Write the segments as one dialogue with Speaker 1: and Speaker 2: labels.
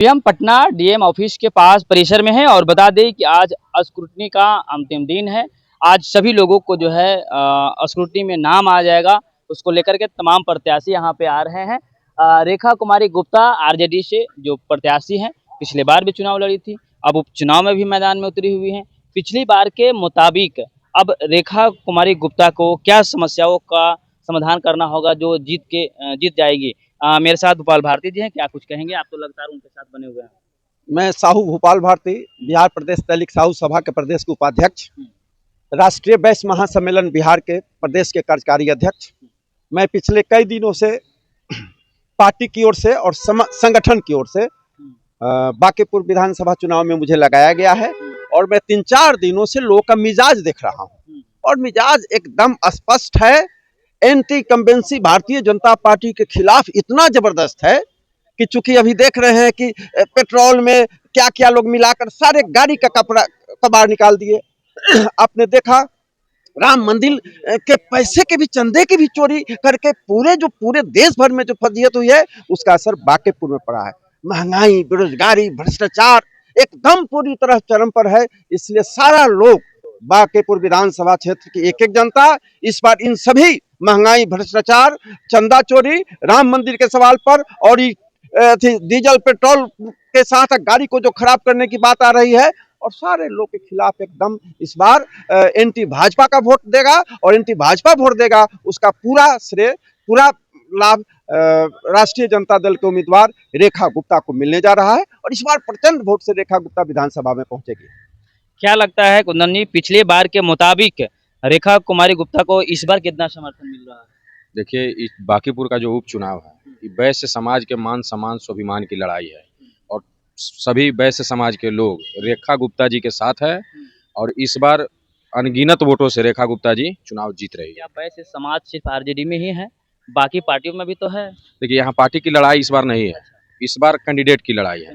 Speaker 1: हम Patna DM office के पास परिसर में हैं और बता दें कि आज स्क्रूटनी का अंतिम दिन है। आज सभी लोगों को जो है स्क्रूटनी में नाम आ जाएगा, उसको लेकर के तमाम प्रत्याशी यहाँ पे आ रहे हैं। रेखा कुमारी गुप्ता आरजेडी से जो प्रत्याशी हैं, पिछले बार भी चुनाव लड़ी थी, अब उपचुनाव में भी मैदान में उतरी हुई हैं। पिछली बार के मुताबिक अब रेखा कुमारी गुप्ता को क्या समस्याओं का समाधान करना होगा जो जीत जाएगी। मेरे साथ भोपाल भारती जी हैं, क्या कुछ कहेंगे? आप तो लगातार उनके साथ बने हुए हैं।
Speaker 2: मैं साहू भोपाल भारती, बिहार प्रदेश दैनिक साहू सभा के प्रदेश के उपाध्यक्ष, राष्ट्रीय वैश्य महासम्मेलन बिहार के प्रदेश के कार्यकारी अध्यक्ष। मैं पिछले कई दिनों से पार्टी की ओर से और संगठन की ओर से बांकीपुर विधानसभा चुनाव में मुझे लगाया गया है और मैं 3-4 दिनों से लोगों का मिजाज देख रहा हूँ और मिजाज एकदम स्पष्ट है। एंटी कंबेंसी भारतीय जनता पार्टी के खिलाफ इतना जबरदस्त है कि चूंकि अभी देख रहे हैं कि पेट्रोल में क्या क्या लोग मिलाकर सारे गाड़ी का कबाड़ निकाल दिए। आपने देखा राम मंदिर के पैसे के भी, चंदे की भी चोरी करके पूरे देश भर में जो फजीयत हुई है उसका असर बांकीपुर में पड़ा है। महंगाई, बेरोजगारी, भ्रष्टाचार एकदम पूरी तरह चरम पर है। इसलिए सारा लोग बांकीपुर विधानसभा क्षेत्र की एक जनता इस बार इन सभी महंगाई, भ्रष्टाचार, चंदा चोरी, राम मंदिर के सवाल पर और डीजल पेट्रोल के साथ गाड़ी को जो खराब करने की बात आ रही है और सारे लोग के खिलाफ एकदम इस बार एंटी भाजपा का वोट देगा और एंटी भाजपा वोट देगा उसका पूरा श्रेय, पूरा लाभ राष्ट्रीय जनता दल के उम्मीदवार रेखा गुप्ता को मिलने जा रहा है और इस बार प्रचंड वोट से रेखा गुप्ता विधानसभा में पहुंचेगी। क्या
Speaker 1: लगता है कुंदन जी, पिछले बार के मुताबिक रेखा कुमारी गुप्ता को इस बार कितना समर्थन मिल रहा है?
Speaker 3: देखिए, इस बांकीपुर का जो उपचुनाव है वैश्य समाज के मान सम्मान स्वाभिमान की लड़ाई है और सभी वैश्य समाज के लोग रेखा गुप्ता जी के साथ है और इस बार अनगिनत वोटों से रेखा गुप्ता जी चुनाव जीत रही है।
Speaker 1: क्या वैश्य समाज सिर्फ आरजेडी में ही है, बाकी पार्टियों में भी तो है?
Speaker 3: देखिए, यहाँ पार्टी की लड़ाई इस बार नहीं है, इस बार कैंडिडेट की लड़ाई है।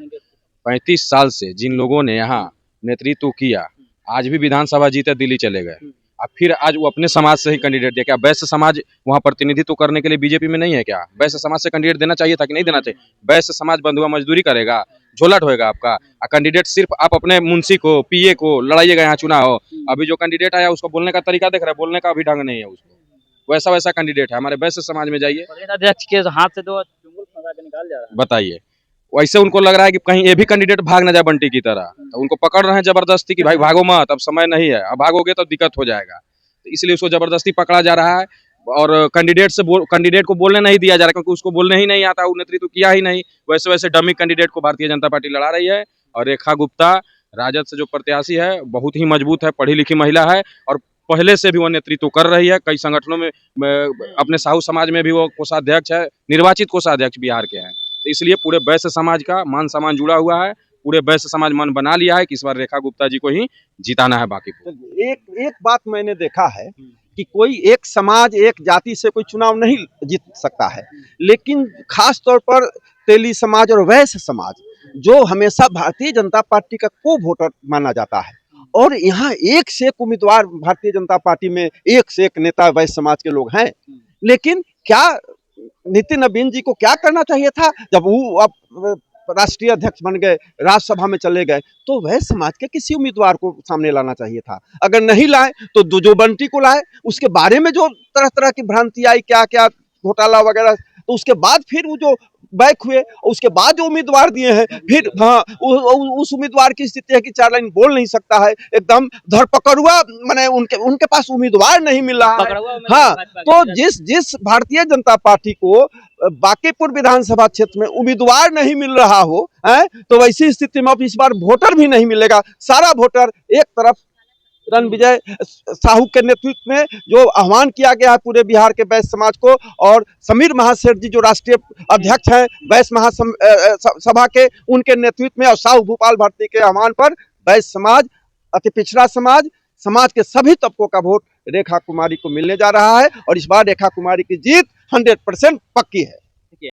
Speaker 3: 35 साल से जिन लोगों ने यहाँ नेतृत्व किया, आज भी विधानसभा जीते दिल्ली चले गए, अब फिर आज वो अपने समाज से ही कैंडिडेट दिया। क्या वैश्य समाज वहाँ प्रतिनिधित्व करने के लिए बीजेपी में नहीं है? क्या वैश्य समाज से कैंडिडेट देना चाहिए था कि नहीं देना चाहिए? वैश्य समाज बंधुआ मजदूरी करेगा, झोला ढोएगा आपका। कैंडिडेट सिर्फ आप अपने मुंशी को, पीए को लड़ाइएगा यहाँ चुनाव। अभी जो कैंडिडेट आया उसको बोलने का तरीका देख रहे हैं, बोलने का भी ढंग नहीं है उसको। वैसा कैंडिडेट है। हमारे वैश्य समाज में जाइए,
Speaker 1: अध्यक्ष के हाथ से तो निकाल जा रहा है,
Speaker 3: बताइए। वैसे उनको लग रहा है कि कहीं ये भी कैंडिडेट भाग न जाए बंटी की तरह, तो उनको पकड़ रहे हैं जबरदस्ती कि भाई भागो मत, अब समय नहीं है, अब भागोगे तो दिक्कत हो जाएगा। तो इसलिए उसको जबरदस्ती पकड़ा जा रहा है और कैंडिडेट को बोलने नहीं दिया जा रहा क्योंकि उसको बोलने ही नहीं आता, वो नेतृत्व किया ही नहीं। वैसे डमी कैंडिडेट को भारतीय जनता पार्टी लड़ा रही है और रेखा गुप्ता राजद से जो प्रत्याशी है बहुत ही मजबूत है, पढ़ी लिखी महिला है और पहले से भी वो नेतृत्व कर रही है। कई संगठनों में अपने साहू समाज में भी वो कोषाध्यक्ष है, निर्वाचित कोषाध्यक्ष बिहार के हैं। तो इसलिए पूरे वैश्य समाज का मान सम्मान जुड़ा हुआ है। पूरे वैश्य समाज मन बना लिया है कि इस बार रेखा गुप्ता जी को ही जिताना है। बाकी
Speaker 2: एक बात मैंने देखा है कि कोई एक समाज, एक जाति से कोई चुनाव नहीं जीत सकता है, लेकिन खास तौर पर तेली समाज और वैश्य समाज जो हमेशा भारतीय जनता पार्टी का को वोटर माना जाता है और यहाँ एक से एक उम्मीदवार भारतीय जनता पार्टी में, एक से एक नेता वैश्य समाज के लोग हैं। लेकिन क्या नितिन नवीन जी को क्या करना चाहिए था जब वो अब राष्ट्रीय अध्यक्ष बन गए, राज्यसभा में चले गए, तो वह समाज के किसी उम्मीदवार को सामने लाना चाहिए था। अगर नहीं लाए तो जो बंटी को लाए, उसके बारे में जो तरह तरह की भ्रांति आई, क्या क्या घोटाला वगैरह, तो उसके बाद फिर वो जो बैक हुए, उसके बाद जो उम्मीदवार दिए हैं, फिर हाँ उस उम्मीदवार की स्थिति है कि 4 लाइन बोल नहीं सकता है, एकदम धरपकड़ुआ, माने उनके पास उम्मीदवार नहीं मिल रहा है। हाँ, तो जिस भारतीय जनता पार्टी को बांकीपुर विधानसभा क्षेत्र में उम्मीदवार नहीं मिल रहा हो, तो वैसी स्थिति में अब इस बार वोटर भी नहीं मिलेगा। सारा वोटर एक तरफ रणविजय साहू के नेतृत्व में जो आह्वान किया गया है पूरे बिहार के वैश्य समाज को, और समीर महासेठ जी जो राष्ट्रीय अध्यक्ष हैं वैश्य महासभा के, उनके नेतृत्व में और साहू भोपाल भारती के आह्वान पर वैश्य समाज, अति पिछड़ा समाज के सभी तबकों का वोट रेखा कुमारी को मिलने जा रहा है और इस बार रेखा कुमारी की जीत 100% पक्की है।